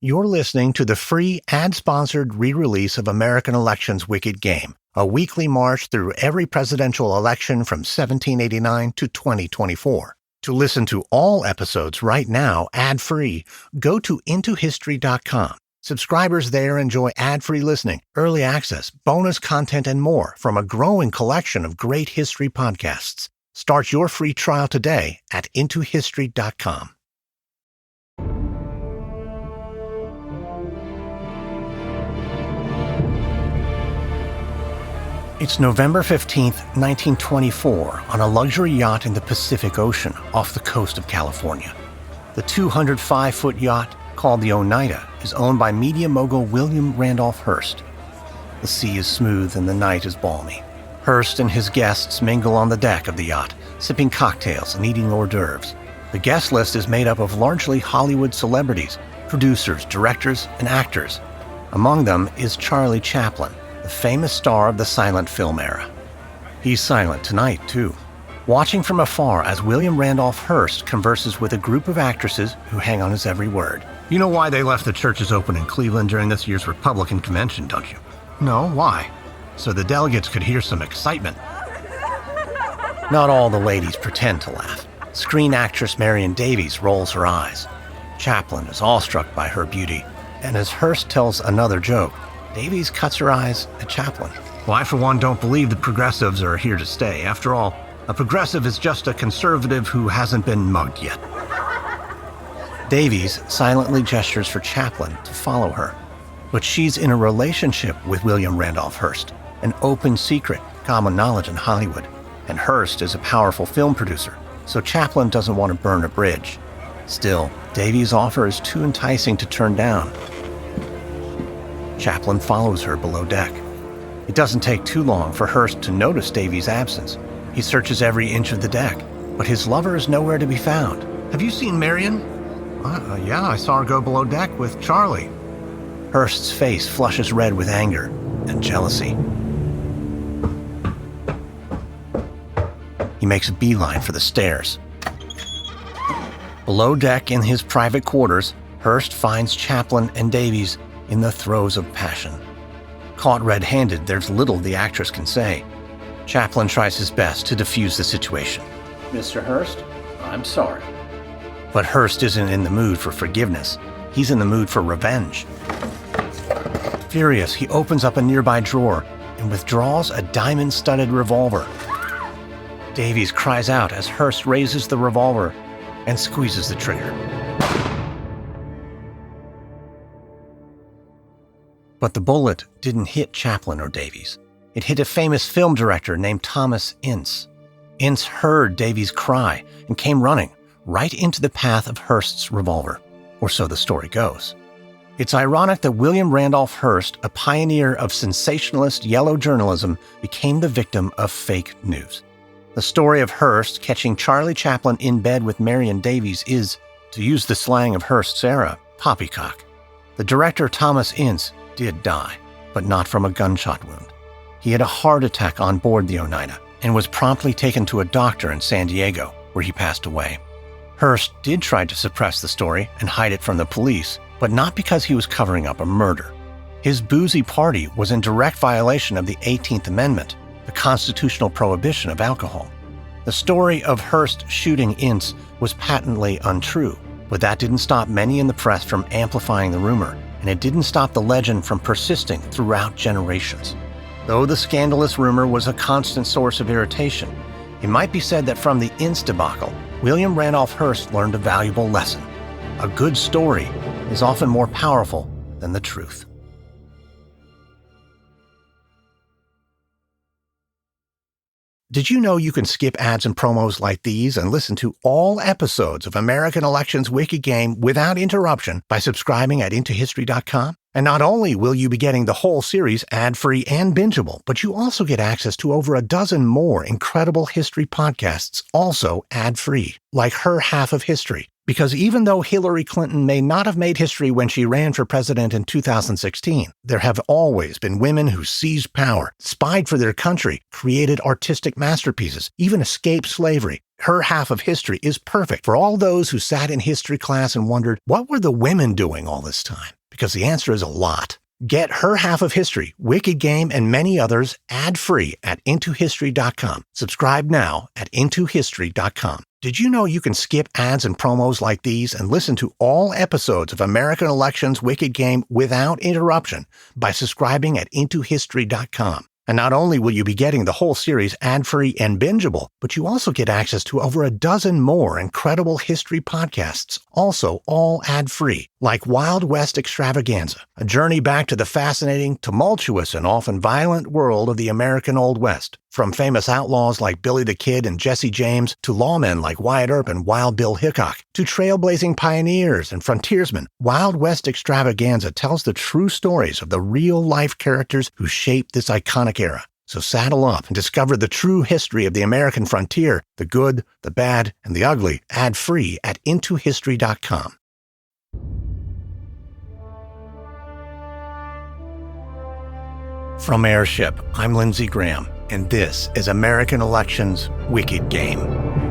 You're listening to the free ad-sponsored re-release of American Elections Wicked Game, a weekly march through every presidential election from 1789 to 2024. To listen to all episodes right now ad-free, go to intohistory.com. Subscribers there enjoy ad-free listening, early access, bonus content, and more from a growing collection of great history podcasts. Start your free trial today at intohistory.com. It's November 15th, 1924, on a luxury yacht in the Pacific Ocean off the coast of California. The 205-foot yacht, called the Oneida, is owned by media mogul William Randolph Hearst. The sea is smooth and the night is balmy. Hearst and his guests mingle on the deck of the yacht, sipping cocktails and eating hors d'oeuvres. The guest list is made up of largely Hollywood celebrities, producers, directors, and actors. Among them is Charlie Chaplin, the famous star of the silent film era. He's silent tonight, too, watching from afar as William Randolph Hearst converses with a group of actresses who hang on his every word. You know why they left the churches open in Cleveland during this year's Republican convention, don't you? No, why? So the delegates could hear some excitement. Not all the ladies pretend to laugh. Screen actress Marion Davies rolls her eyes. Chaplin is awestruck by her beauty, and as Hearst tells another joke, Davies cuts her eyes at Chaplin. Well, I for one don't believe the progressives are here to stay. After all, a progressive is just a conservative who hasn't been mugged yet. Davies silently gestures for Chaplin to follow her. But she's in a relationship with William Randolph Hearst, an open secret, common knowledge in Hollywood. And Hearst is a powerful film producer, so Chaplin doesn't want to burn a bridge. Still, Davies' offer is too enticing to turn down. Chaplin follows her below deck. It doesn't take too long for Hearst to notice Davies' absence. He searches every inch of the deck, but his lover is nowhere to be found. Have you seen Marion? Yeah, I saw her go below deck with Charlie. Hearst's face flushes red with anger and jealousy. He makes a beeline for the stairs. Below deck in his private quarters, Hearst finds Chaplin and Davies in the throes of passion. Caught red-handed, there's little the actress can say. Chaplin tries his best to defuse the situation. Mr. Hearst, I'm sorry. But Hearst isn't in the mood for forgiveness. He's in the mood for revenge. Furious, he opens up a nearby drawer and withdraws a diamond-studded revolver. Davies cries out as Hearst raises the revolver and squeezes the trigger. But the bullet didn't hit Chaplin or Davies. It hit a famous film director named Thomas Ince. Ince heard Davies' cry and came running right into the path of Hearst's revolver, or so the story goes. It's ironic that William Randolph Hearst, a pioneer of sensationalist yellow journalism, became the victim of fake news. The story of Hearst catching Charlie Chaplin in bed with Marion Davies is, to use the slang of Hearst's era, poppycock. The director Thomas Ince did die, but not from a gunshot wound. He had a heart attack on board the Oneida and was promptly taken to a doctor in San Diego, where he passed away. Hearst did try to suppress the story and hide it from the police, but not because he was covering up a murder. His boozy party was in direct violation of the 18th Amendment, the constitutional prohibition of alcohol. The story of Hearst shooting Ince was patently untrue, but that didn't stop many in the press from amplifying the rumor, and it didn't stop the legend from persisting throughout generations. Though the scandalous rumor was a constant source of irritation, it might be said that from the Ince debacle, William Randolph Hearst learned a valuable lesson. A good story is often more powerful than the truth. Did you know you can skip ads and promos like these and listen to all episodes of American Elections Wicked Game without interruption by subscribing at intohistory.com? And not only will you be getting the whole series ad-free and bingeable, but you also get access to over a dozen more incredible history podcasts, also ad-free, like Her Half of History, Because even though Hillary Clinton may not have made history when she ran for president in 2016, there have always been women who seized power, spied for their country, created artistic masterpieces, even escaped slavery. Her half of history is perfect for all those who sat in history class and wondered, what were the women doing all this time? Because the answer is a lot. Get Her Half of History, Wicked Game, and many others ad-free at intohistory.com. Subscribe now at intohistory.com. Did you know you can skip ads and promos like these and listen to all episodes of American Elections Wicked Game without interruption by subscribing at intohistory.com? And not only will you be getting the whole series ad-free and bingeable, but you also get access to over a dozen more incredible history podcasts, also all ad-free, like Wild West Extravaganza, a journey back to the fascinating, tumultuous, and often violent world of the American Old West. From famous outlaws like Billy the Kid and Jesse James, to lawmen like Wyatt Earp and Wild Bill Hickok, to trailblazing pioneers and frontiersmen, Wild West Extravaganza tells the true stories of the real-life characters who shaped this iconic era. So saddle up and discover the true history of the American frontier, the good, the bad, and the ugly, ad-free at intohistory.com. From Airship, I'm Lindsey Graham, and this is American Elections Wicked Game.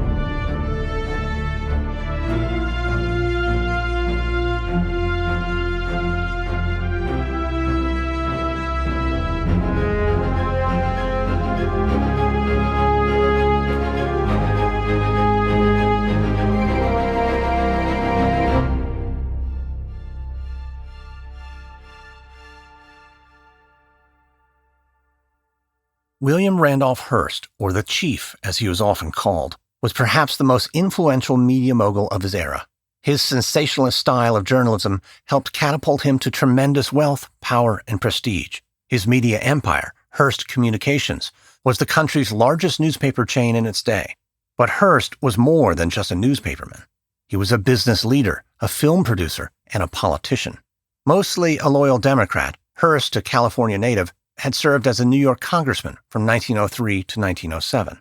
William Randolph Hearst, or the Chief as he was often called, was perhaps the most influential media mogul of his era. His sensationalist style of journalism helped catapult him to tremendous wealth, power, and prestige. His media empire, Hearst Communications, was the country's largest newspaper chain in its day. But Hearst was more than just a newspaperman. He was a business leader, a film producer, and a politician. Mostly a loyal Democrat, Hearst, a California native, had served as a New York congressman from 1903 to 1907.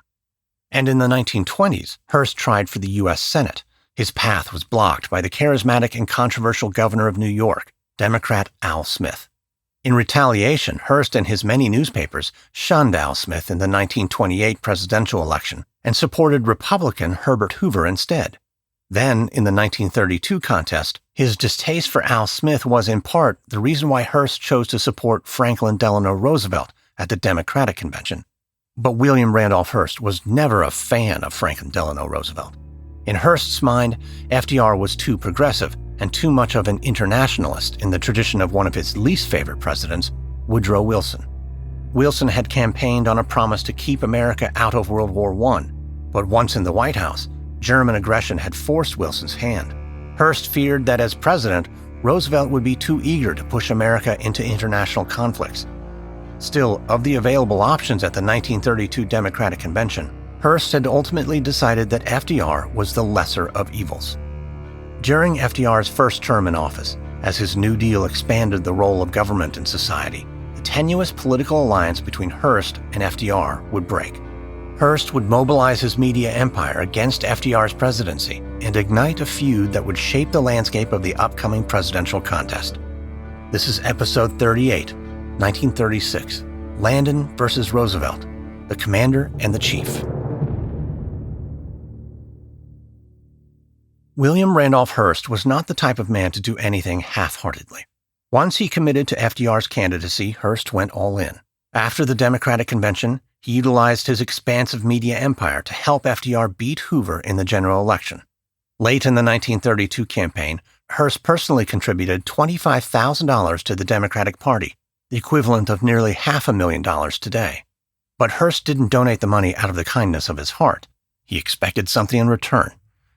And in the 1920s, Hearst tried for the U.S. Senate. His path was blocked by the charismatic and controversial governor of New York, Democrat Al Smith. In retaliation, Hearst and his many newspapers shunned Al Smith in the 1928 presidential election and supported Republican Herbert Hoover instead. Then, in the 1932 contest, his distaste for Al Smith was in part the reason why Hearst chose to support Franklin Delano Roosevelt at the Democratic Convention. But William Randolph Hearst was never a fan of Franklin Delano Roosevelt. In Hearst's mind, FDR was too progressive and too much of an internationalist in the tradition of one of his least favorite presidents, Woodrow Wilson. Wilson had campaigned on a promise to keep America out of World War I, but once in the White House, German aggression had forced Wilson's hand. Hearst feared that as president, Roosevelt would be too eager to push America into international conflicts. Still, of the available options at the 1932 Democratic Convention, Hearst had ultimately decided that FDR was the lesser of evils. During FDR's first term in office, as his New Deal expanded the role of government in society, the tenuous political alliance between Hearst and FDR would break. Hearst would mobilize his media empire against FDR's presidency and ignite a feud that would shape the landscape of the upcoming presidential contest. This is episode 38, 1936, Landon versus Roosevelt, the Commander and the Chief. William Randolph Hearst was not the type of man to do anything half-heartedly. Once he committed to FDR's candidacy, Hearst went all in. After the Democratic Convention, he utilized his expansive media empire to help FDR beat Hoover in the general election. Late in the 1932 campaign, Hearst personally contributed $25,000 to the Democratic Party, the equivalent of nearly $500,000 today. But Hearst didn't donate the money out of the kindness of his heart. He expected something in return.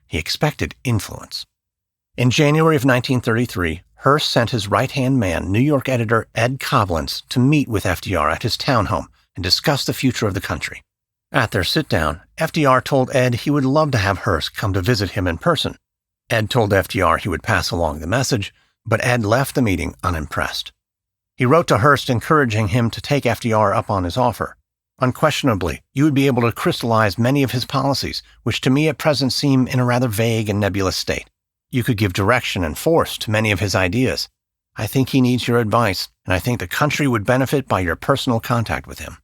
He expected influence. In January of 1933, Hearst sent his right-hand man, New York editor Ed Koblenz, to meet with FDR at his townhome and discuss the future of the country. At their sit-down, FDR told Ed he would love to have Hearst come to visit him in person. Ed told FDR he would pass along the message, but Ed left the meeting unimpressed. He wrote to Hearst encouraging him to take FDR up on his offer. Unquestionably, you would be able to crystallize many of his policies, which to me at present seem in a rather vague and nebulous state. You could give direction and force to many of his ideas. I think he needs your advice, and I think the country would benefit by your personal contact with him."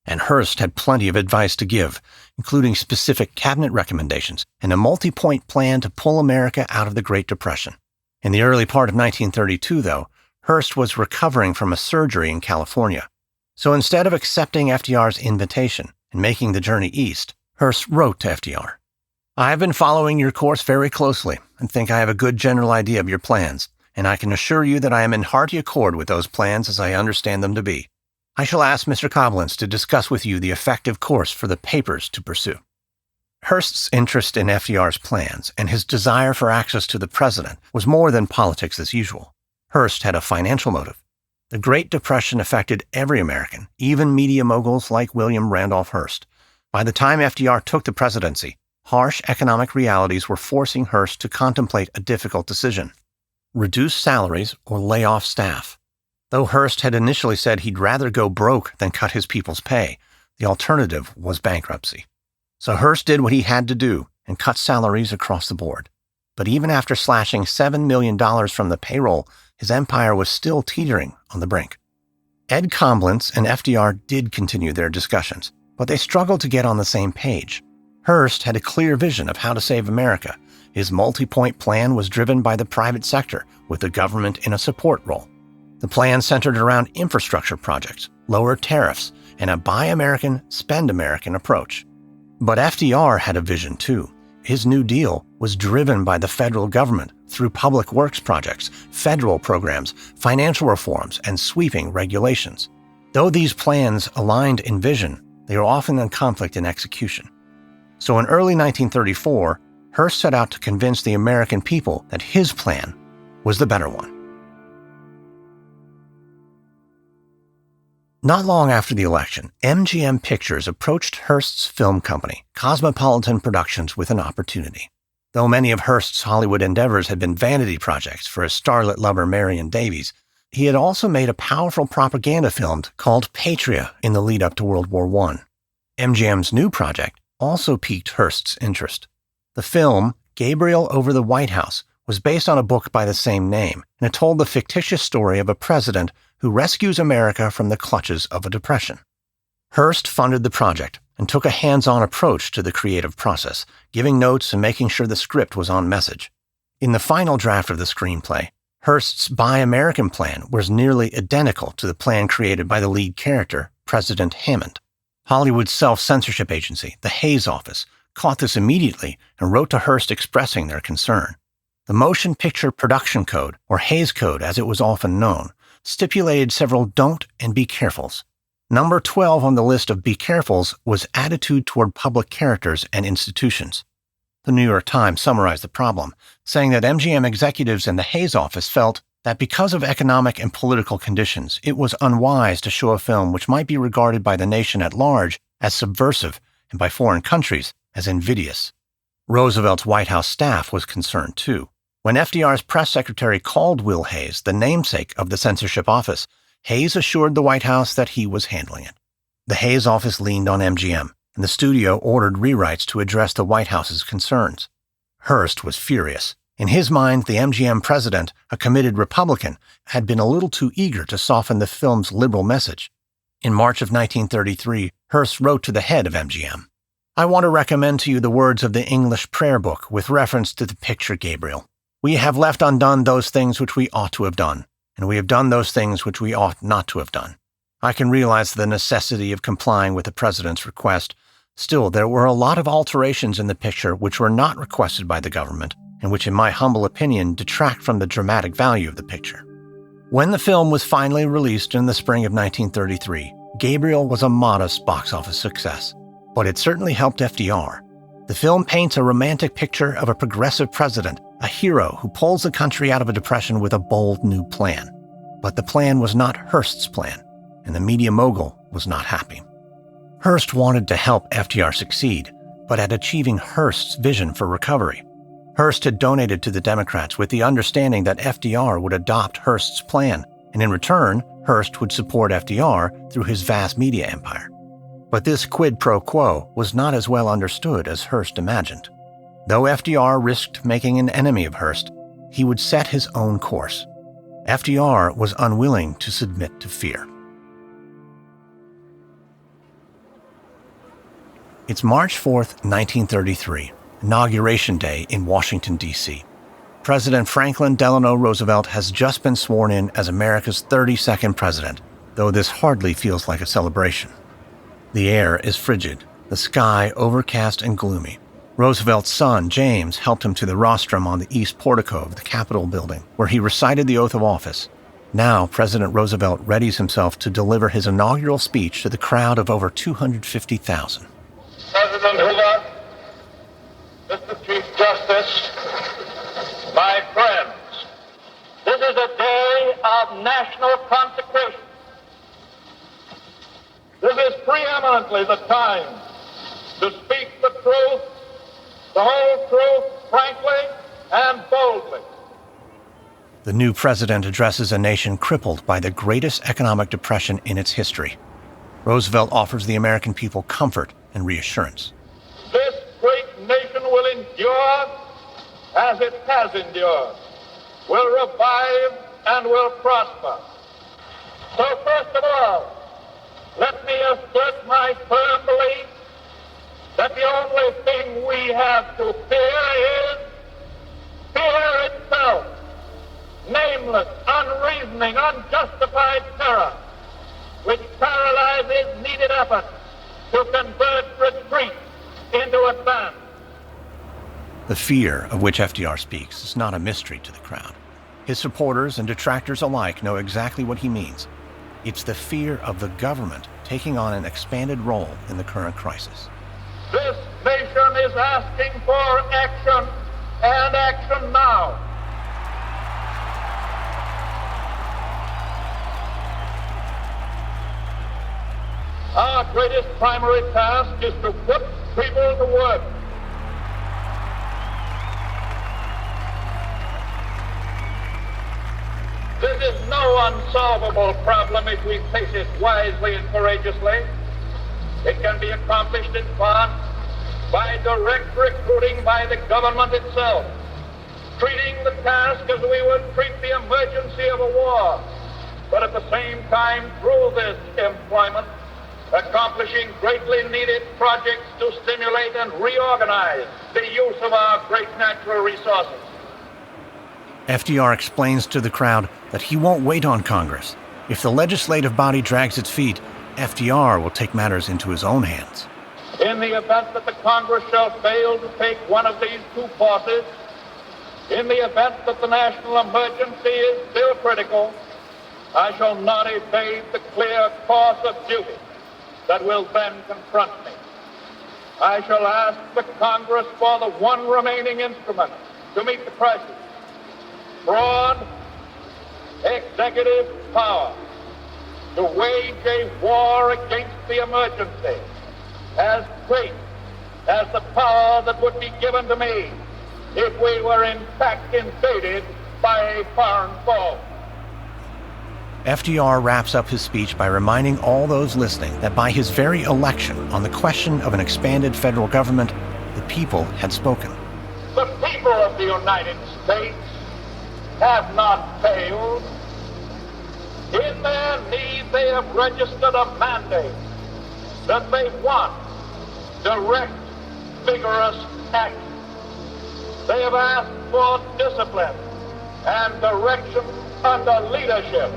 And Hearst had plenty of advice to give, including specific cabinet recommendations and a multi-point plan to pull America out of the Great Depression. In the early part of 1932, though, Hearst was recovering from a surgery in California. So instead of accepting FDR's invitation and making the journey east, Hearst wrote to FDR, "I have been following your course very closely and think I have a good general idea of your plans, and I can assure you that I am in hearty accord with those plans as I understand them to be. I shall ask Mr. Coblenz to discuss with you the effective course for the papers to pursue." Hearst's interest in FDR's plans and his desire for access to the president was more than politics as usual. Hearst had a financial motive. The Great Depression affected every American, even media moguls like William Randolph Hearst. By the time FDR took the presidency, harsh economic realities were forcing Hearst to contemplate a difficult decision: reduce salaries or lay off staff. Though Hearst had initially said he'd rather go broke than cut his people's pay, the alternative was bankruptcy. So Hearst did what he had to do and cut salaries across the board. But even after slashing $7 million from the payroll, his empire was still teetering on the brink. Ed Coblenz and FDR did continue their discussions, but they struggled to get on the same page. Hearst had a clear vision of how to save America. His multi-point plan was driven by the private sector, with the government in a support role. The plan centered around infrastructure projects, lower tariffs, and a Buy American, Spend American approach. But FDR had a vision too. His New Deal was driven by the federal government through public works projects, federal programs, financial reforms, and sweeping regulations. Though these plans aligned in vision, they were often in conflict in execution. So in early 1934, Hearst set out to convince the American people that his plan was the better one. Not long after the election, MGM Pictures approached Hearst's film company, Cosmopolitan Productions, with an opportunity. Though many of Hearst's Hollywood endeavors had been vanity projects for his starlet lover Marion Davies, he had also made a powerful propaganda film called Patria in the lead-up to World War I. MGM's new project also piqued Hearst's interest. The film, Gabriel Over the White House, was based on a book by the same name, and it told the fictitious story of a president who rescues America from the clutches of a depression. Hearst funded the project and took a hands-on approach to the creative process, giving notes and making sure the script was on message. In the final draft of the screenplay, Hearst's Buy American plan was nearly identical to the plan created by the lead character, President Hammond. Hollywood's self-censorship agency, the Hays Office, caught this immediately and wrote to Hearst expressing their concern. The Motion Picture Production Code, or Hays Code as it was often known, stipulated several don't and be carefuls. Number 12 on the list of be carefuls was attitude toward public characters and institutions. The New York Times summarized the problem, saying that MGM executives in the Hays office felt that because of economic and political conditions, it was unwise to show a film which might be regarded by the nation at large as subversive and by foreign countries as invidious. Roosevelt's White House staff was concerned too. When FDR's press secretary called Will Hays the namesake of the censorship office, Hays assured the White House that he was handling it. The Hays office leaned on MGM, and the studio ordered rewrites to address the White House's concerns. Hearst was furious. In his mind, the MGM president, a committed Republican, had been a little too eager to soften the film's liberal message. In March of 1933, Hearst wrote to the head of MGM, "I want to recommend to you the words of the English prayer book with reference to the picture Gabriel. We have left undone those things which we ought to have done, and we have done those things which we ought not to have done. I can realize the necessity of complying with the president's request. Still, there were a lot of alterations in the picture which were not requested by the government, and which, in my humble opinion, detract from the dramatic value of the picture." When the film was finally released in the spring of 1933, Gabriel was a modest box office success, but it certainly helped FDR. The film paints a romantic picture of a progressive president, a hero who pulls the country out of a depression with a bold new plan. But the plan was not Hearst's plan, and the media mogul was not happy. Hearst wanted to help FDR succeed, but at achieving Hearst's vision for recovery. Hearst had donated to the Democrats with the understanding that FDR would adopt Hearst's plan, and in return, Hearst would support FDR through his vast media empire. But this quid pro quo was not as well understood as Hearst imagined. Though FDR risked making an enemy of Hearst, he would set his own course. FDR was unwilling to submit to fear. It's March 4th, 1933, Inauguration Day in Washington, D.C. President Franklin Delano Roosevelt has just been sworn in as America's 32nd president, though this hardly feels like a celebration. The air is frigid, the sky overcast and gloomy. Roosevelt's son, James, helped him to the rostrum on the east portico of the Capitol building, where he recited the oath of office. Now, President Roosevelt readies himself to deliver his inaugural speech to the crowd of over 250,000. President Hoover, Mr. Chief Justice, my friends, this is a day of national consecration. This is preeminently the time to speak the truth, the whole truth, frankly and boldly. The new president addresses a nation crippled by the greatest economic depression in its history. Roosevelt offers the American people comfort and reassurance. This great nation will endure as it has endured, will revive and will prosper. So first of all, let me assert my firm belief that the only thing we have to fear is fear itself, nameless, unreasoning, unjustified terror, which paralyzes needed effort to convert retreat into advance. The fear of which FDR speaks is not a mystery to the crowd. His supporters and detractors alike know exactly what he means. It's the fear of the government taking on an expanded role in the current crisis. This nation is asking for action, and action now. Our greatest primary task is to put people to work. This is no unsolvable problem if we face it wisely and courageously. It can be accomplished in part by direct recruiting by the government itself, treating the task as we would treat the emergency of a war, but at the same time, through this employment, accomplishing greatly needed projects to stimulate and reorganize the use of our great natural resources. FDR explains to the crowd that he won't wait on Congress. If the legislative body drags its feet, FDR will take matters into his own hands. In the event that the Congress shall fail to take one of these two courses, in the event that the national emergency is still critical, I shall not evade the clear course of duty that will then confront me. I shall ask the Congress for the one remaining instrument to meet the crisis: broad executive power to wage a war against the emergency as great as the power that would be given to me if we were in fact invaded by a foreign foe. FDR wraps up his speech by reminding all those listening that by his very election on the question of an expanded federal government, the people had spoken. The people of the United States have not failed. In their need, they have registered a mandate that they want direct, vigorous action. They have asked for discipline and direction under leadership.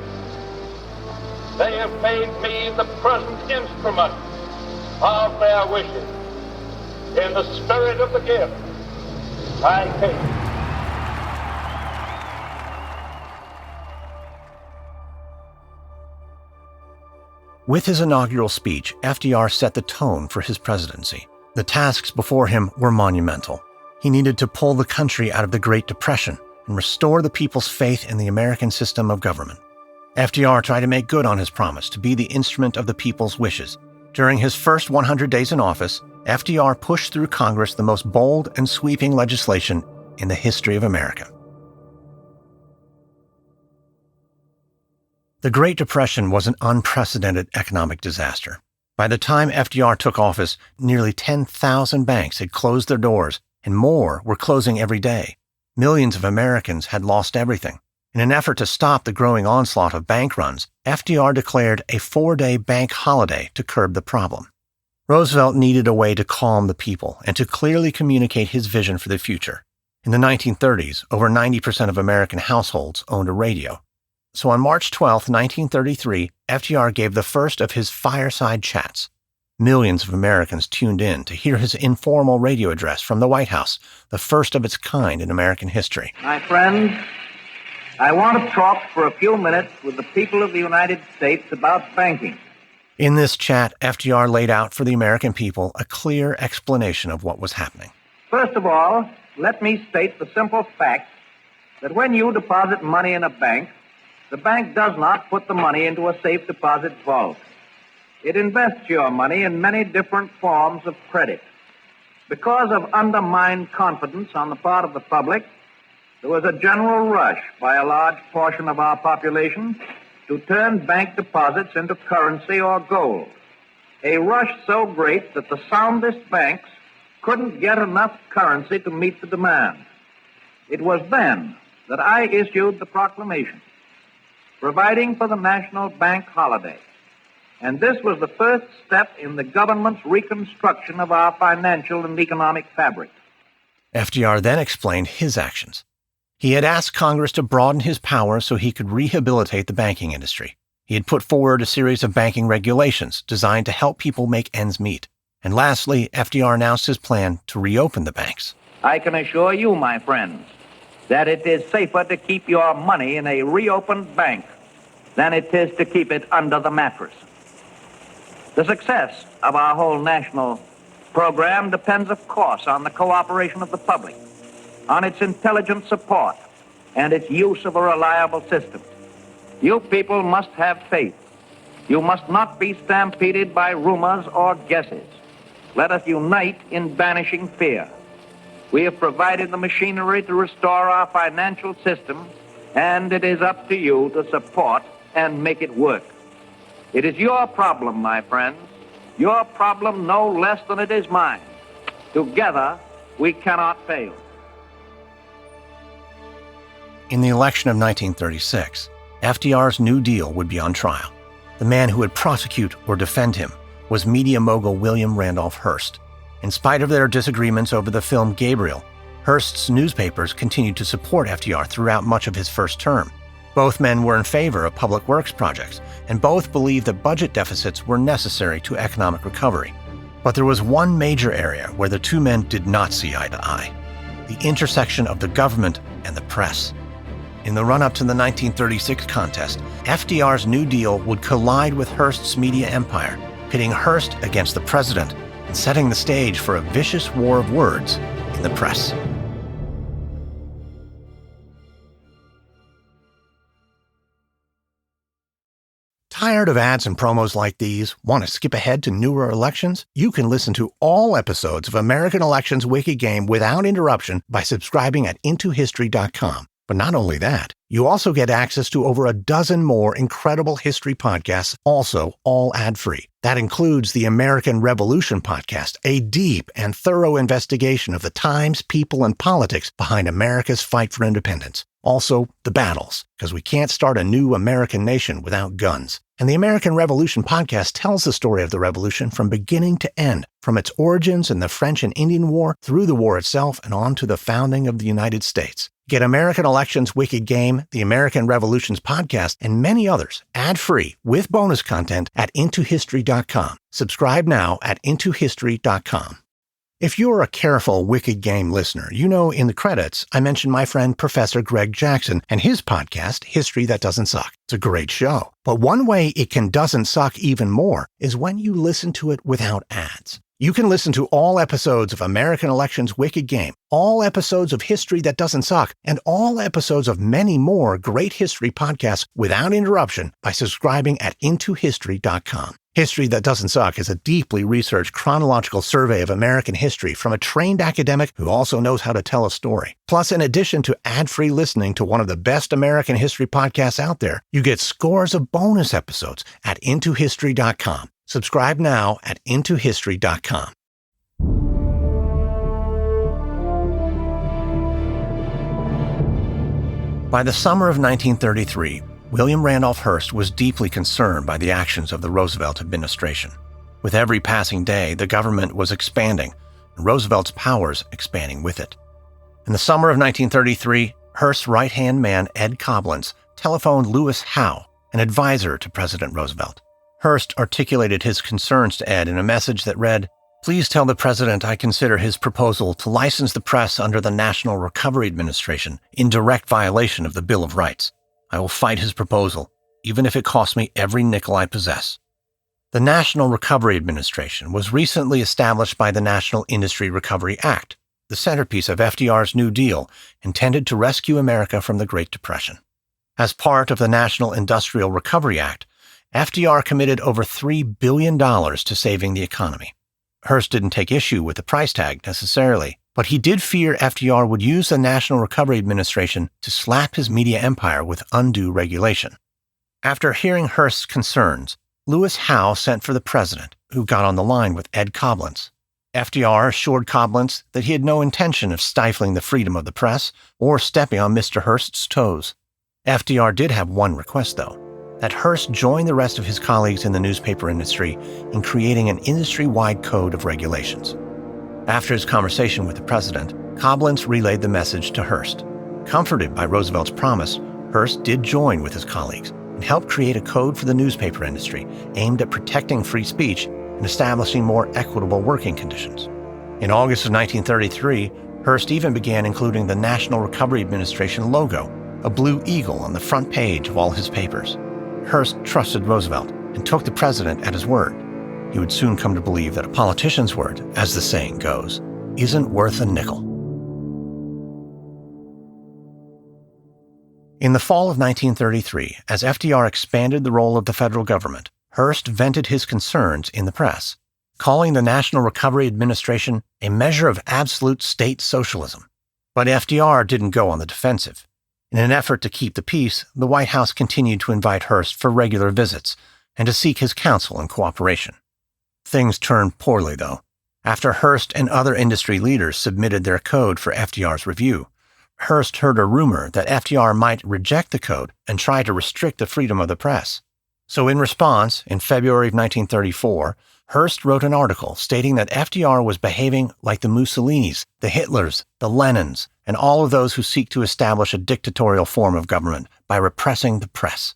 They have made me the present instrument of their wishes. In the spirit of the gift, I take. With his inaugural speech, FDR set the tone for his presidency. The tasks before him were monumental. He needed to pull the country out of the Great Depression and restore the people's faith in the American system of government. FDR tried to make good on his promise to be the instrument of the people's wishes. During his first 100 days in office, FDR pushed through Congress the most bold and sweeping legislation in the history of America. The Great Depression was an unprecedented economic disaster. By the time FDR took office, nearly 10,000 banks had closed their doors and more were closing every day. Millions of Americans had lost everything. In an effort to stop the growing onslaught of bank runs, FDR declared a 4-day bank holiday to curb the problem. Roosevelt needed a way to calm the people and to clearly communicate his vision for the future. In the 1930s, over 90% of American households owned a radio. So on March 12, 1933, FDR gave the first of his fireside chats. Millions of Americans tuned in to hear his informal radio address from the White House, the first of its kind in American history. My friends, I want to talk for a few minutes with the people of the United States about banking. In this chat, FDR laid out for the American people a clear explanation of what was happening. First of all, let me state the simple fact that when you deposit money in a bank, the bank does not put the money into a safe deposit vault. It invests your money in many different forms of credit. Because of undermined confidence on the part of the public, there was a general rush by a large portion of our population to turn bank deposits into currency or gold. A rush so great that the soundest banks couldn't get enough currency to meet the demand. It was then that I issued the proclamation providing for the national bank holiday. And this was the first step in the government's reconstruction of our financial and economic fabric. FDR then explained his actions. He had asked Congress to broaden his power so he could rehabilitate the banking industry. He had put forward a series of banking regulations designed to help people make ends meet. And lastly, FDR announced his plan to reopen the banks. I can assure you, my friends, that it is safer to keep your money in a reopened bank than it is to keep it under the mattress. The success of our whole national program depends, of course, on the cooperation of the public, on its intelligent support, and its use of a reliable system. You people must have faith. You must not be stampeded by rumors or guesses. Let us unite in banishing fear. We have provided the machinery to restore our financial system, and it is up to you to support and make it work. It is your problem, my friends, your problem no less than it is mine. Together, we cannot fail. In the election of 1936, FDR's New Deal would be on trial. The man who would prosecute or defend him was media mogul William Randolph Hearst. In spite of their disagreements over the film Gabriel, Hearst's newspapers continued to support FDR throughout much of his first term. Both men were in favor of public works projects, and both believed that budget deficits were necessary to economic recovery. But there was one major area where the two men did not see eye to eye: the intersection of the government and the press. In the run-up to the 1936 contest, FDR's New Deal would collide with Hearst's media empire, pitting Hearst against the president and setting the stage for a vicious war of words in the press. Tired of ads and promos like these? Want to skip ahead to newer elections? You can listen to all episodes of American Elections Wicked Game without interruption by subscribing at intohistory.com. But not only that, you also get access to over a dozen more incredible history podcasts, also all ad-free. That includes the American Revolution podcast, a deep and thorough investigation of the times, people, and politics behind America's fight for independence. Also, the battles, because we can't start a new American nation without guns. And the American Revolution podcast tells the story of the Revolution from beginning to end, from its origins in the French and Indian War, through the war itself, and on to the founding of the United States. Get American Elections Wicked Game, the American Revolutions podcast, and many others ad-free with bonus content at intohistory.com. Subscribe now at intohistory.com. If you're a careful Wicked Game listener, you know in the credits I mentioned my friend Professor Greg Jackson and his podcast, History That Doesn't Suck. It's a great show. But one way it doesn't suck even more is when you listen to it without ads. You can listen to all episodes of American Elections Wicked Game, all episodes of History That Doesn't Suck, and all episodes of many more great history podcasts without interruption by subscribing at intohistory.com. History That Doesn't Suck is a deeply researched chronological survey of American history from a trained academic who also knows how to tell a story. Plus, in addition to ad-free listening to one of the best American history podcasts out there, you get scores of bonus episodes at intohistory.com. Subscribe now at intohistory.com. By the summer of 1933, William Randolph Hearst was deeply concerned by the actions of the Roosevelt administration. With every passing day, the government was expanding, and Roosevelt's powers expanding with it. In the summer of 1933, Hearst's right-hand man, Ed Coblenz, telephoned Lewis Howe, an advisor to President Roosevelt. Hearst articulated his concerns to Ed in a message that read, "Please tell the President I consider his proposal to license the press under the National Recovery Administration in direct violation of the Bill of Rights. I will fight his proposal, even if it costs me every nickel I possess." The National Recovery Administration was recently established by the National Industry Recovery Act, the centerpiece of FDR's New Deal, intended to rescue America from the Great Depression. As part of the National Industrial Recovery Act, FDR committed over $3 billion to saving the economy. Hearst didn't take issue with the price tag necessarily, but he did fear FDR would use the National Recovery Administration to slap his media empire with undue regulation. After hearing Hearst's concerns, Lewis Howe sent for the president, who got on the line with Ed Coblenz. FDR assured Coblenz that he had no intention of stifling the freedom of the press or stepping on Mr. Hearst's toes. FDR did have one request, though, that Hearst join the rest of his colleagues in the newspaper industry in creating an industry-wide code of regulations. After his conversation with the president, Coblenz relayed the message to Hearst. Comforted by Roosevelt's promise, Hearst did join with his colleagues and helped create a code for the newspaper industry aimed at protecting free speech and establishing more equitable working conditions. In August of 1933, Hearst even began including the National Recovery Administration logo, a blue eagle on the front page of all his papers. Hearst trusted Roosevelt and took the president at his word. He would soon come to believe that a politician's word, as the saying goes, isn't worth a nickel. In the fall of 1933, as FDR expanded the role of the federal government, Hearst vented his concerns in the press, calling the National Recovery Administration a measure of absolute state socialism. But FDR didn't go on the defensive. In an effort to keep the peace, the White House continued to invite Hearst for regular visits and to seek his counsel and cooperation. Things turned poorly, though. After Hearst and other industry leaders submitted their code for FDR's review, Hearst heard a rumor that FDR might reject the code and try to restrict the freedom of the press. So in response, in February of 1934, Hearst wrote an article stating that FDR was behaving like the Mussolinis, the Hitlers, the Lenins, and all of those who seek to establish a dictatorial form of government by repressing the press.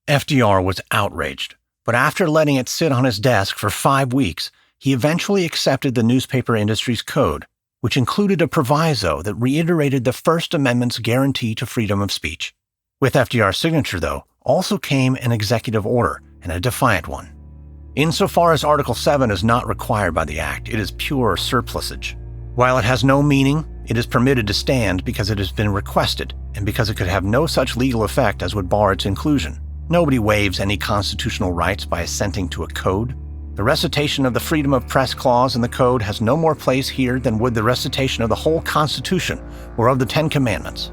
FDR was outraged, but after letting it sit on his desk for 5 weeks, he eventually accepted the newspaper industry's code, which included a proviso that reiterated the First Amendment's guarantee to freedom of speech. With FDR's signature, though, also came an executive order, and a defiant one. Insofar as Article 7 is not required by the Act, it is pure surplusage. While it has no meaning, it is permitted to stand because it has been requested, and because it could have no such legal effect as would bar its inclusion. Nobody waives any constitutional rights by assenting to a code. The recitation of the Freedom of Press Clause in the Code has no more place here than would the recitation of the whole Constitution or of the Ten Commandments.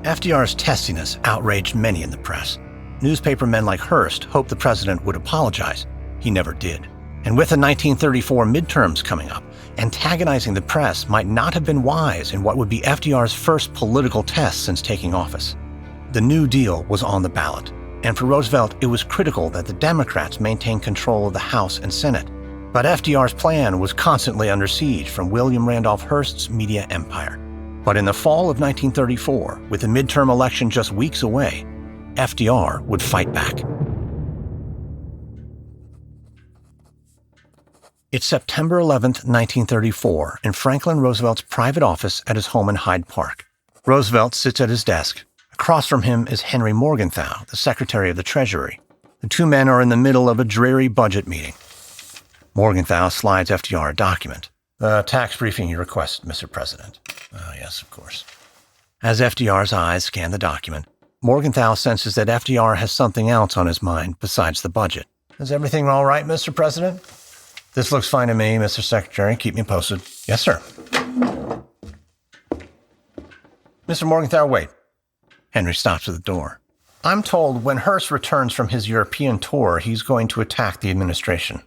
FDR's testiness outraged many in the press. Newspaper men like Hearst hoped the president would apologize. He never did. And with the 1934 midterms coming up, antagonizing the press might not have been wise in what would be FDR's first political test since taking office. The New Deal was on the ballot, and for Roosevelt, it was critical that the Democrats maintain control of the House and Senate. But FDR's plan was constantly under siege from William Randolph Hearst's media empire. But in the fall of 1934, with the midterm election just weeks away, FDR would fight back. It's September 11th, 1934, in Franklin Roosevelt's private office at his home in Hyde Park. Roosevelt sits at his desk. Across from him is Henry Morgenthau, the Secretary of the Treasury. The two men are in the middle of a dreary budget meeting. Morgenthau slides FDR a document. "The tax briefing you requested, Mr. President." "Oh, yes, of course." As FDR's eyes scan the document, Morgenthau senses that FDR has something else on his mind besides the budget. "Is everything all right, Mr. President?" "This looks fine to me, Mr. Secretary. Keep me posted." "Yes, sir." "Mr. Morgenthau, wait." Henry stops at the door. "I'm told when Hearst returns from his European tour, he's going to attack the administration."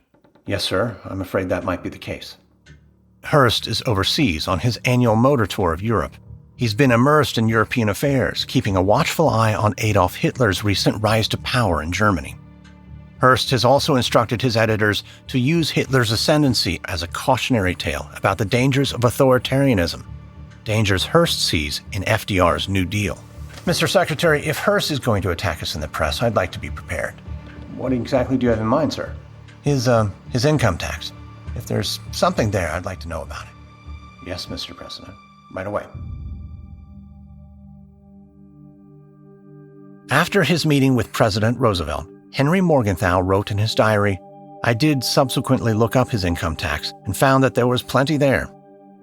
"Yes, sir. I'm afraid that might be the case." Hearst is overseas on his annual motor tour of Europe. He's been immersed in European affairs, keeping a watchful eye on Adolf Hitler's recent rise to power in Germany. Hearst has also instructed his editors to use Hitler's ascendancy as a cautionary tale about the dangers of authoritarianism, dangers Hearst sees in FDR's New Deal. Mr. Secretary, if Hearst is going to attack us in the press, I'd like to be prepared. What exactly do you have in mind, sir? His income tax. If there's something there, I'd like to know about it. Yes, Mr. President. Right away. After his meeting with President Roosevelt, Henry Morgenthau wrote in his diary, "I did subsequently look up his income tax and found that there was plenty there.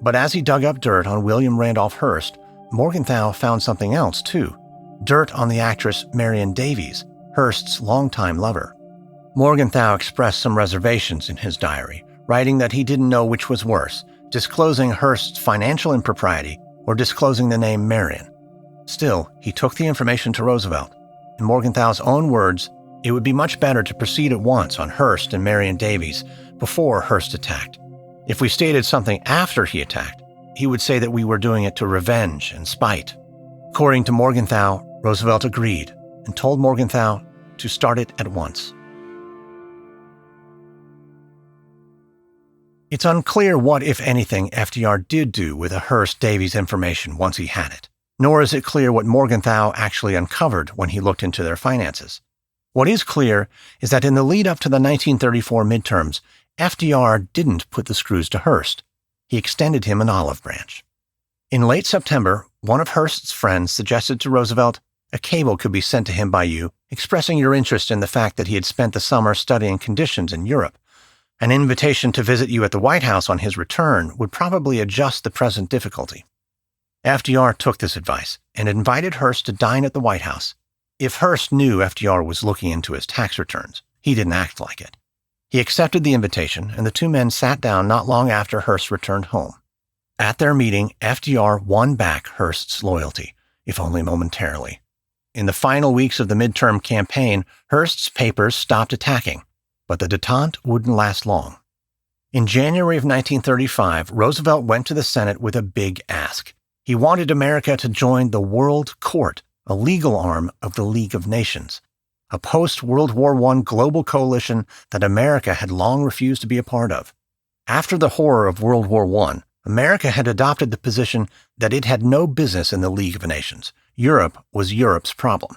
But as he dug up dirt on William Randolph Hearst, Morgenthau found something else too, dirt on the actress Marion Davies, Hearst's longtime lover." Morgenthau expressed some reservations in his diary, writing that he didn't know which was worse, disclosing Hearst's financial impropriety or disclosing the name Marion. Still, he took the information to Roosevelt. In Morgenthau's own words, it would be much better to proceed at once on Hearst and Marion Davies before Hearst attacked. If we stated something after he attacked, he would say that we were doing it to revenge and spite. According to Morgenthau, Roosevelt agreed and told Morgenthau to start it at once. It's unclear what, if anything, FDR did do with the Hearst-Davies information once he had it, nor is it clear what Morgenthau actually uncovered when he looked into their finances. What is clear is that in the lead-up to the 1934 midterms, FDR didn't put the screws to Hearst. He extended him an olive branch. In late September, one of Hearst's friends suggested to Roosevelt a cable could be sent to him by you, expressing your interest in the fact that he had spent the summer studying conditions in Europe. An invitation to visit you at the White House on his return would probably adjust the present difficulty. FDR took this advice and invited Hearst to dine at the White House. If Hearst knew FDR was looking into his tax returns, he didn't act like it. He accepted the invitation, and the two men sat down not long after Hearst returned home. At their meeting, FDR won back Hearst's loyalty, if only momentarily. In the final weeks of the midterm campaign, Hearst's papers stopped attacking, but the détente wouldn't last long. In January of 1935, Roosevelt went to the Senate with a big ask. He wanted America to join the World Court, a legal arm of the League of Nations, a post-World War I global coalition that America had long refused to be a part of. After the horror of World War I, America had adopted the position that it had no business in the League of Nations. Europe was Europe's problem.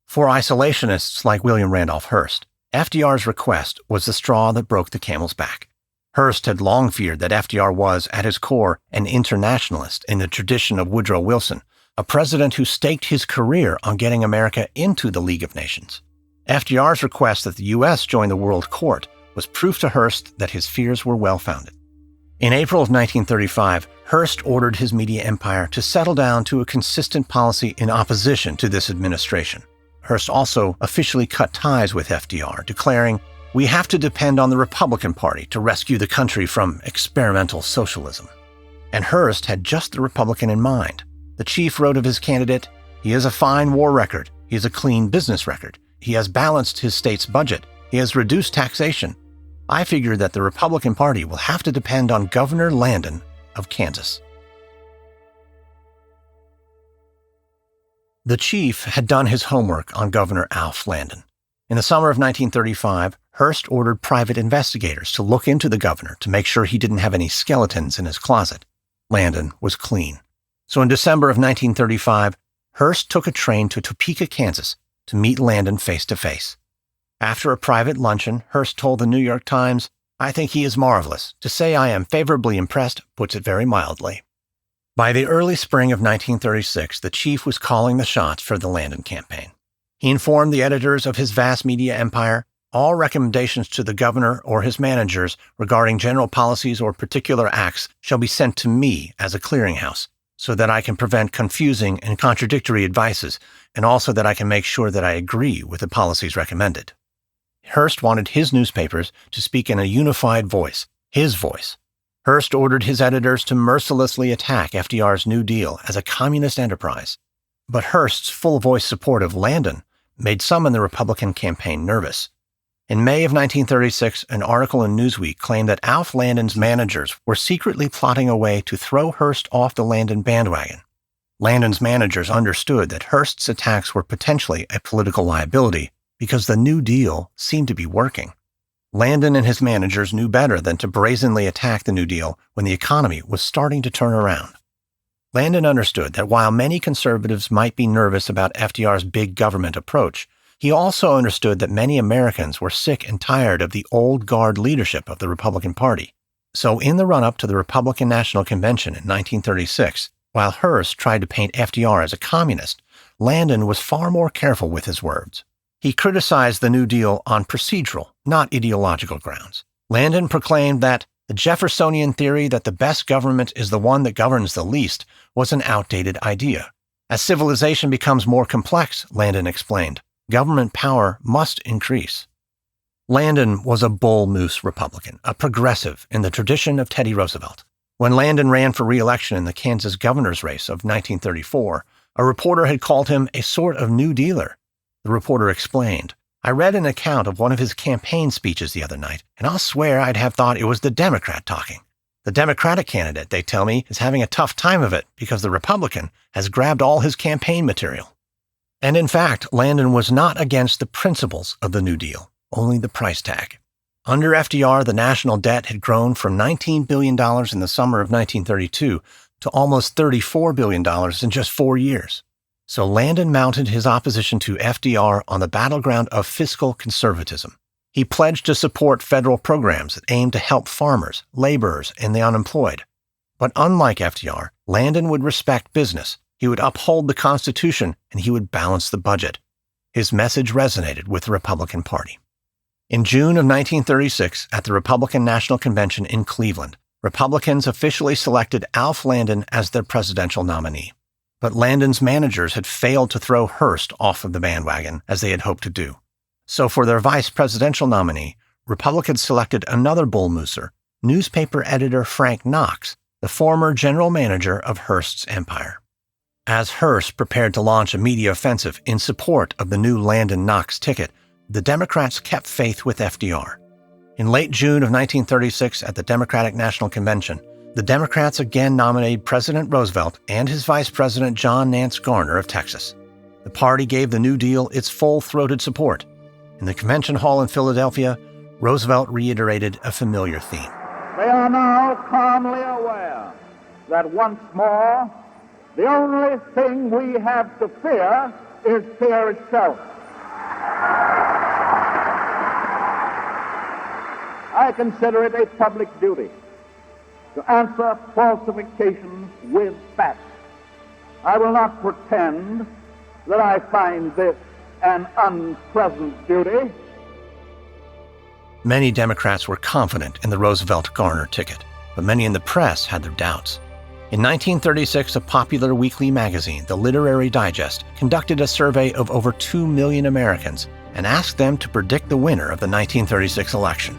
For isolationists like William Randolph Hearst, FDR's request was the straw that broke the camel's back. Hearst had long feared that FDR was, at his core, an internationalist in the tradition of Woodrow Wilson, a president who staked his career on getting America into the League of Nations. FDR's request that the U.S. join the World Court was proof to Hearst that his fears were well-founded. In April of 1935, Hearst ordered his media empire to settle down to a consistent policy in opposition to this administration. Hearst also officially cut ties with FDR, declaring, "We have to depend on the Republican Party to rescue the country from experimental socialism." And Hearst had just the Republican in mind. The chief wrote of his candidate, "He has a fine war record. He has a clean business record. He has balanced his state's budget. He has reduced taxation. I figure that the Republican Party will have to depend on Governor Landon of Kansas." The chief had done his homework on Governor Al Landon. In the summer of 1935, Hearst ordered private investigators to look into the governor to make sure he didn't have any skeletons in his closet. Landon was clean. So in December of 1935, Hearst took a train to Topeka, Kansas, to meet Landon face to face. After a private luncheon, Hearst told the New York Times, "I think he is marvelous. To say I am favorably impressed puts it very mildly." By the early spring of 1936, the chief was calling the shots for the Landon campaign. He informed the editors of his vast media empire, all recommendations to the governor or his managers regarding general policies or particular acts shall be sent to me as a clearinghouse, so that I can prevent confusing and contradictory advices, and also that I can make sure that I agree with the policies recommended. Hearst wanted his newspapers to speak in a unified voice, his voice. Hearst ordered his editors to mercilessly attack FDR's New Deal as a communist enterprise. But Hearst's full-voice support of Landon made some in the Republican campaign nervous. In May of 1936, an article in Newsweek claimed that Alf Landon's managers were secretly plotting a way to throw Hearst off the Landon bandwagon. Landon's managers understood that Hearst's attacks were potentially a political liability because the New Deal seemed to be working. Landon and his managers knew better than to brazenly attack the New Deal when the economy was starting to turn around. Landon understood that while many conservatives might be nervous about FDR's big government approach, he also understood that many Americans were sick and tired of the old guard leadership of the Republican Party. So in the run-up to the Republican National Convention in 1936, while Hearst tried to paint FDR as a communist, Landon was far more careful with his words. He criticized the New Deal on procedural, not ideological grounds. Landon proclaimed that the Jeffersonian theory that the best government is the one that governs the least was an outdated idea. As civilization becomes more complex, Landon explained, government power must increase. Landon was a bull moose Republican, a progressive in the tradition of Teddy Roosevelt. When Landon ran for re-election in the Kansas governor's race of 1934, a reporter had called him a sort of New Dealer. The reporter explained, I read an account of one of his campaign speeches the other night, and I'll swear I'd have thought it was the Democrat talking. The Democratic candidate, they tell me, is having a tough time of it because the Republican has grabbed all his campaign material. And in fact, Landon was not against the principles of the New Deal, only the price tag. Under FDR, the national debt had grown from $19 billion in the summer of 1932 to almost $34 billion in just 4 years. So Landon mounted his opposition to FDR on the battleground of fiscal conservatism. He pledged to support federal programs that aimed to help farmers, laborers, and the unemployed. But unlike FDR, Landon would respect business. He would uphold the Constitution, and he would balance the budget. His message resonated with the Republican Party. In June of 1936, at the Republican National Convention in Cleveland, Republicans officially selected Alf Landon as their presidential nominee. But Landon's managers had failed to throw Hearst off of the bandwagon as they had hoped to do. So for their vice presidential nominee, Republicans selected another bull mooser, newspaper editor Frank Knox, the former general manager of Hearst's empire. As Hearst prepared to launch a media offensive in support of the new Landon-Knox ticket, the Democrats kept faith with FDR. In late June of 1936 at the Democratic National Convention, the Democrats again nominated President Roosevelt and his Vice President John Nance Garner of Texas. The party gave the New Deal its full-throated support. In the convention hall in Philadelphia, Roosevelt reiterated a familiar theme. They are now calmly aware that once more, the only thing we have to fear is fear itself. I consider it a public duty to answer falsifications with facts. I will not pretend that I find this an unpleasant duty. Many Democrats were confident in the Roosevelt-Garner ticket, but many in the press had their doubts. In 1936, a popular weekly magazine, The Literary Digest, conducted a survey of over 2 million Americans and asked them to predict the winner of the 1936 election.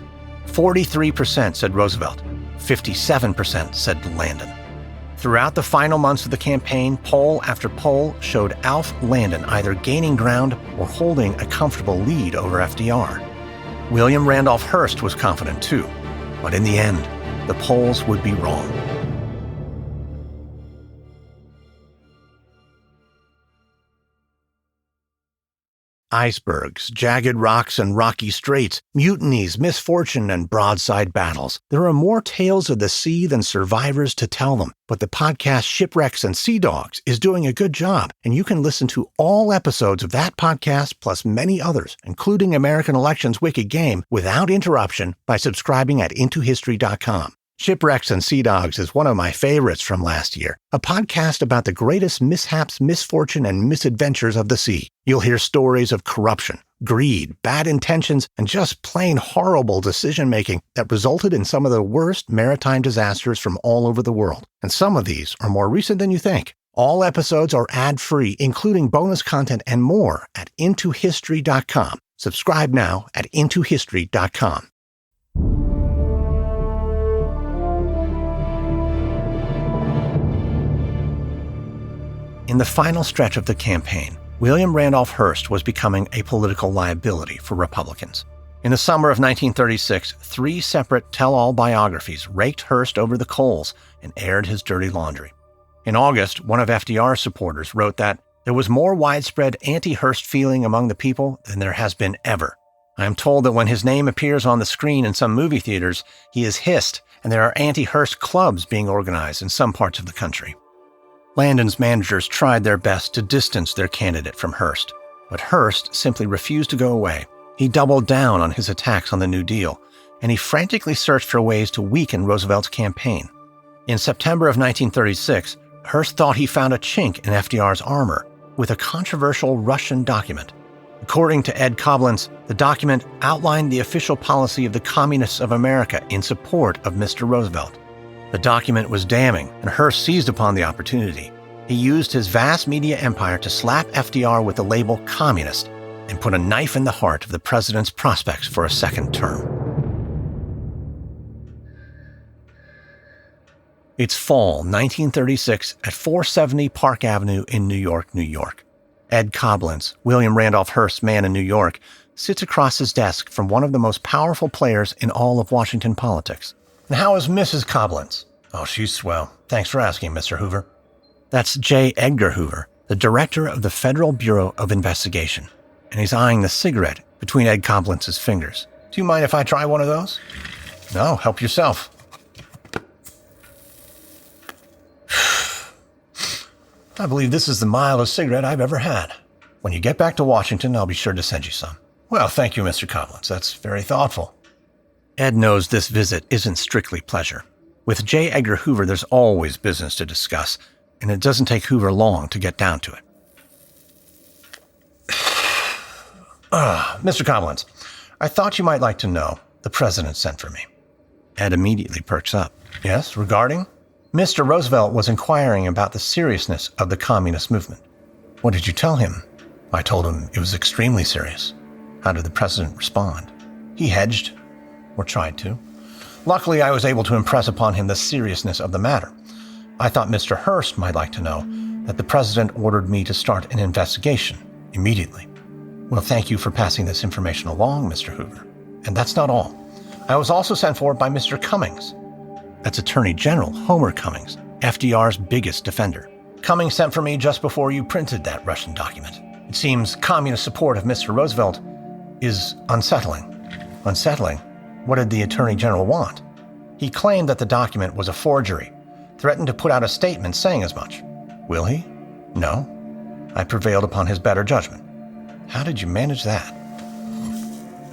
43% said Roosevelt. 57% said Landon. Throughout the final months of the campaign, poll after poll showed Alf Landon either gaining ground or holding a comfortable lead over FDR. William Randolph Hearst was confident too, but in the end, the polls would be wrong. Icebergs, jagged rocks and rocky straits, mutinies, misfortune, and broadside battles. There are more tales of the sea than survivors to tell them, but the podcast Shipwrecks and Sea Dogs is doing a good job, and you can listen to all episodes of that podcast plus many others, including American Elections Wicked Game, without interruption by subscribing at intohistory.com. Shipwrecks and Sea Dogs is one of my favorites from last year, a podcast about the greatest mishaps, misfortune, and misadventures of the sea. You'll hear stories of corruption, greed, bad intentions, and just plain horrible decision-making that resulted in some of the worst maritime disasters from all over the world. And some of these are more recent than you think. All episodes are ad-free, including bonus content and more at intohistory.com. Subscribe now at intohistory.com. In the final stretch of the campaign, William Randolph Hearst was becoming a political liability for Republicans. In the summer of 1936, 3 separate tell-all biographies raked Hearst over the coals and aired his dirty laundry. In August, one of FDR's supporters wrote that there was more widespread anti-Hearst feeling among the people than there has been ever. I am told that when his name appears on the screen in some movie theaters, he is hissed, and there are anti-Hearst clubs being organized in some parts of the country. Landon's managers tried their best to distance their candidate from Hearst, but Hearst simply refused to go away. He doubled down on his attacks on the New Deal, and he frantically searched for ways to weaken Roosevelt's campaign. In September of 1936, Hearst thought he found a chink in FDR's armor with a controversial Russian document. According to Ed Koblentz, the document outlined the official policy of the Communists of America in support of Mr. Roosevelt. The document was damning, and Hearst seized upon the opportunity. He used his vast media empire to slap FDR with the label communist and put a knife in the heart of the president's prospects for a second term. It's fall 1936 at 470 Park Avenue in New York, New York. Ed Koblentz, William Randolph Hearst's man in New York, sits across his desk from one of the most powerful players in all of Washington politics. And how is Mrs. Koblentz? Oh, she's swell. Thanks for asking, Mr. Hoover. That's J. Edgar Hoover, the director of the Federal Bureau of Investigation. And he's eyeing the cigarette between Ed Koblentz's fingers. Do you mind if I try one of those? No, help yourself. I believe this is the mildest cigarette I've ever had. When you get back to Washington, I'll be sure to send you some. Well, thank you, Mr. Koblentz. That's very thoughtful. Ed knows this visit isn't strictly pleasure. With J. Edgar Hoover, there's always business to discuss, and it doesn't take Hoover long to get down to it. Mr. Koblentz, I thought you might like to know the president sent for me. Ed immediately perks up. Yes, regarding? Mr. Roosevelt was inquiring about the seriousness of the communist movement. What did you tell him? I told him it was extremely serious. How did the president respond? He hedged, or tried to. Luckily, I was able to impress upon him the seriousness of the matter. I thought Mr. Hearst might like to know that the president ordered me to start an investigation immediately. Well, thank you for passing this information along, Mr. Hoover. And that's not all. I was also sent for by Mr. Cummings. That's Attorney General Homer Cummings, FDR's biggest defender. Cummings sent for me just before you printed that Russian document. It seems communist support of Mr. Roosevelt is unsettling. Unsettling? What did the Attorney General want? He claimed that the document was a forgery, threatened to put out a statement saying as much. Will he? No. I prevailed upon his better judgment. How did you manage that?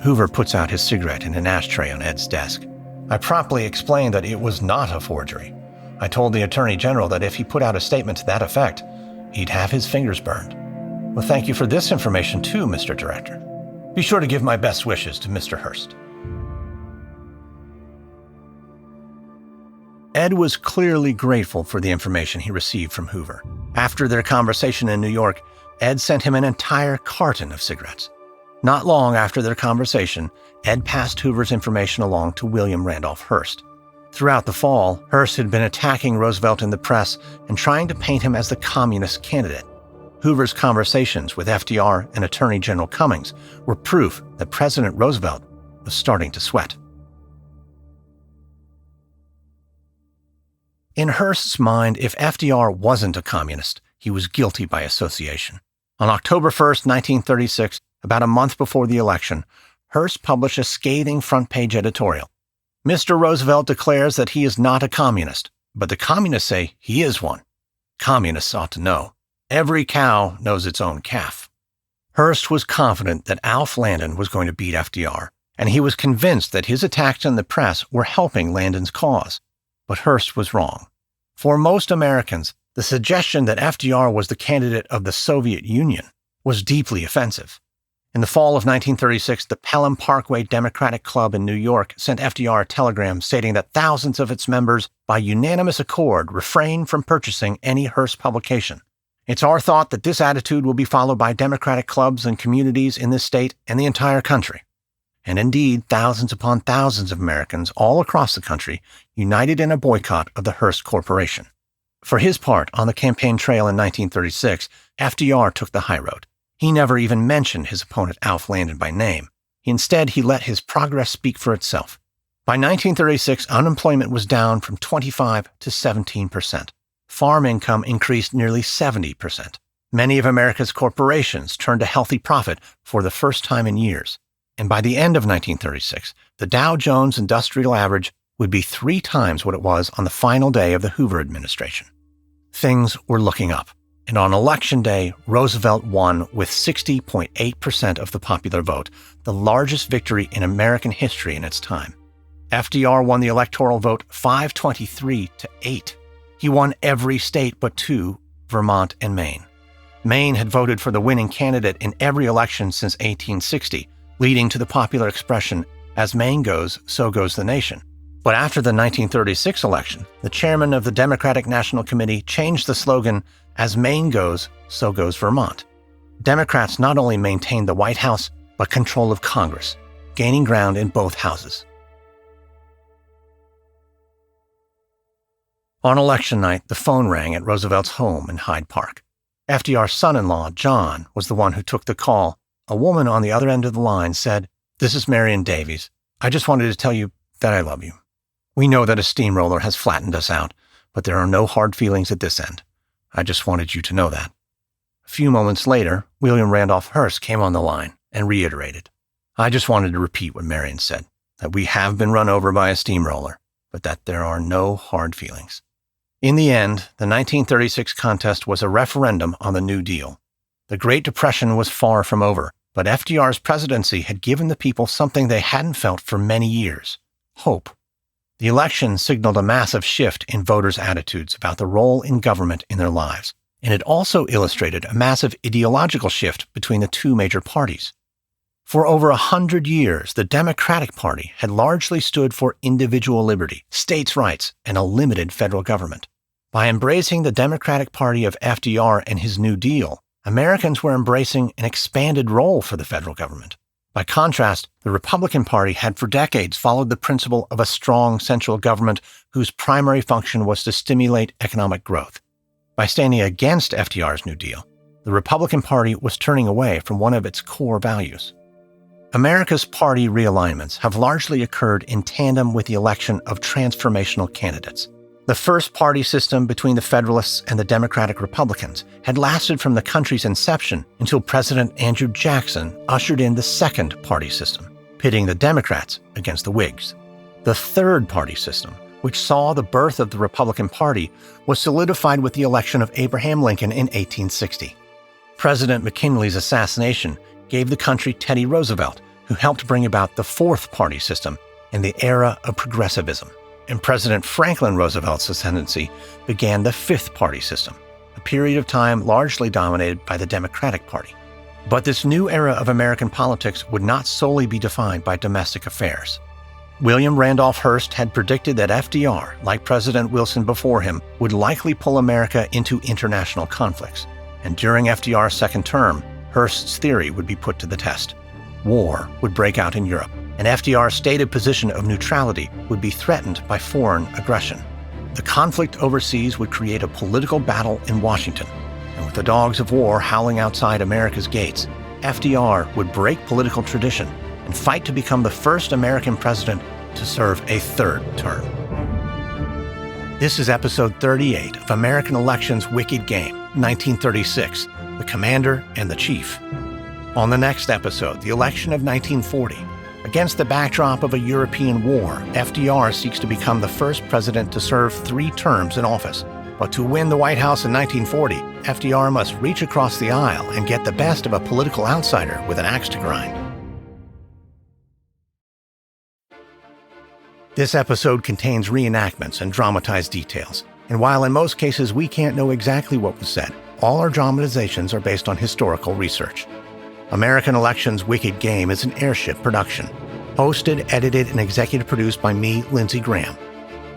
Hoover puts out his cigarette in an ashtray on Ed's desk. I promptly explained that it was not a forgery. I told the Attorney General that if he put out a statement to that effect, he'd have his fingers burned. Well, thank you for this information too, Mr. Director. Be sure to give my best wishes to Mr. Hearst. Ed was clearly grateful for the information he received from Hoover. After their conversation in New York, Ed sent him an entire carton of cigarettes. Not long after their conversation, Ed passed Hoover's information along to William Randolph Hearst. Throughout the fall, Hearst had been attacking Roosevelt in the press and trying to paint him as the communist candidate. Hoover's conversations with FDR and Attorney General Cummings were proof that President Roosevelt was starting to sweat. In Hearst's mind, if FDR wasn't a communist, he was guilty by association. On October 1st, 1936, about a month before the election, Hearst published a scathing front-page editorial. Mr. Roosevelt declares that he is not a communist, but the communists say he is one. Communists ought to know. Every cow knows its own calf. Hearst was confident that Al Landon was going to beat FDR, and he was convinced that his attacks in the press were helping Landon's cause. But Hearst was wrong. For most Americans, the suggestion that FDR was the candidate of the Soviet Union was deeply offensive. In the fall of 1936, the Pelham Parkway Democratic Club in New York sent FDR a telegram stating that thousands of its members, by unanimous accord, refrained from purchasing any Hearst publication. It's our thought that this attitude will be followed by Democratic clubs and communities in this state and the entire country. And indeed, thousands upon thousands of Americans all across the country united in a boycott of the Hearst Corporation. For his part, on the campaign trail in 1936, FDR took the high road. He never even mentioned his opponent Al Landon by name. Instead, he let his progress speak for itself. By 1936, unemployment was down from 25 to 17%. Farm income increased nearly 70%. Many of America's corporations turned a healthy profit for the first time in years. And by the end of 1936, the Dow Jones Industrial Average would be 3 times what it was on the final day of the Hoover administration. Things were looking up. And on Election Day, Roosevelt won with 60.8% of the popular vote, the largest victory in American history in its time. FDR won the electoral vote 523-8. He won every state but 2, Vermont and Maine. Maine had voted for the winning candidate in every election since 1860, leading to the popular expression, "As Maine goes, so goes the nation." But after the 1936 election, the chairman of the Democratic National Committee changed the slogan, "As Maine goes, so goes Vermont." Democrats not only maintained the White House, but control of Congress, gaining ground in both houses. On election night, the phone rang at Roosevelt's home in Hyde Park. FDR's son-in-law, John, was the one who took the call. A woman on the other end of the line said, "This is Marion Davies. I just wanted to tell you that I love you. We know that a steamroller has flattened us out, but there are no hard feelings at this end. I just wanted you to know that." A few moments later, William Randolph Hearst came on the line and reiterated, "I just wanted to repeat what Marion said, that we have been run over by a steamroller, but that there are no hard feelings." In the end, the 1936 contest was a referendum on the New Deal. The Great Depression was far from over, but FDR's presidency had given the people something they hadn't felt for many years: hope. The election signaled a massive shift in voters' attitudes about the role in government in their lives, and it also illustrated a massive ideological shift between the two major parties. For over 100 years, the Democratic Party had largely stood for individual liberty, states' rights, and a limited federal government. By embracing the Democratic Party of FDR and his New Deal, Americans were embracing an expanded role for the federal government. By contrast, the Republican Party had for decades followed the principle of a strong central government whose primary function was to stimulate economic growth. By standing against FDR's New Deal, the Republican Party was turning away from one of its core values. America's party realignments have largely occurred in tandem with the election of transformational candidates. The first party system between the Federalists and the Democratic Republicans had lasted from the country's inception until President Andrew Jackson ushered in the second party system, pitting the Democrats against the Whigs. The third party system, which saw the birth of the Republican Party, was solidified with the election of Abraham Lincoln in 1860. President McKinley's assassination gave the country Teddy Roosevelt, who helped bring about the fourth party system and the era of progressivism. And President Franklin Roosevelt's ascendancy began the fifth party system, a period of time largely dominated by the Democratic Party. But this new era of American politics would not solely be defined by domestic affairs. William Randolph Hearst had predicted that FDR, like President Wilson before him, would likely pull America into international conflicts. And during FDR's second term, Hearst's theory would be put to the test. War would break out in Europe, and FDR's stated position of neutrality would be threatened by foreign aggression. The conflict overseas would create a political battle in Washington, and with the dogs of war howling outside America's gates, FDR would break political tradition and fight to become the first American president to serve a third term. This is episode 38 of American Election's Wicked Game, 1936, The Commander and the Chief. On the next episode, the election of 1940. Against the backdrop of a European war, FDR seeks to become the first president to serve 3 terms in office. But to win the White House in 1940, FDR must reach across the aisle and get the best of a political outsider with an axe to grind. This episode contains reenactments and dramatized details, and while in most cases we can't know exactly what was said, all our dramatizations are based on historical research. American Election's Wicked Game is an Airship production. Hosted, edited, and executive produced by me, Lindsey Graham.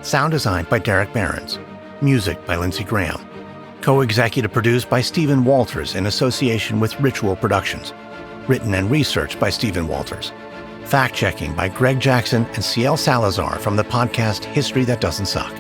Sound designed by Derek Behrens. Music by Lindsey Graham. Co-executive produced by Stephen Walters in association with Ritual Productions. Written and researched by Stephen Walters. Fact-checking by Greg Jackson and CL Salazar from the podcast History That Doesn't Suck.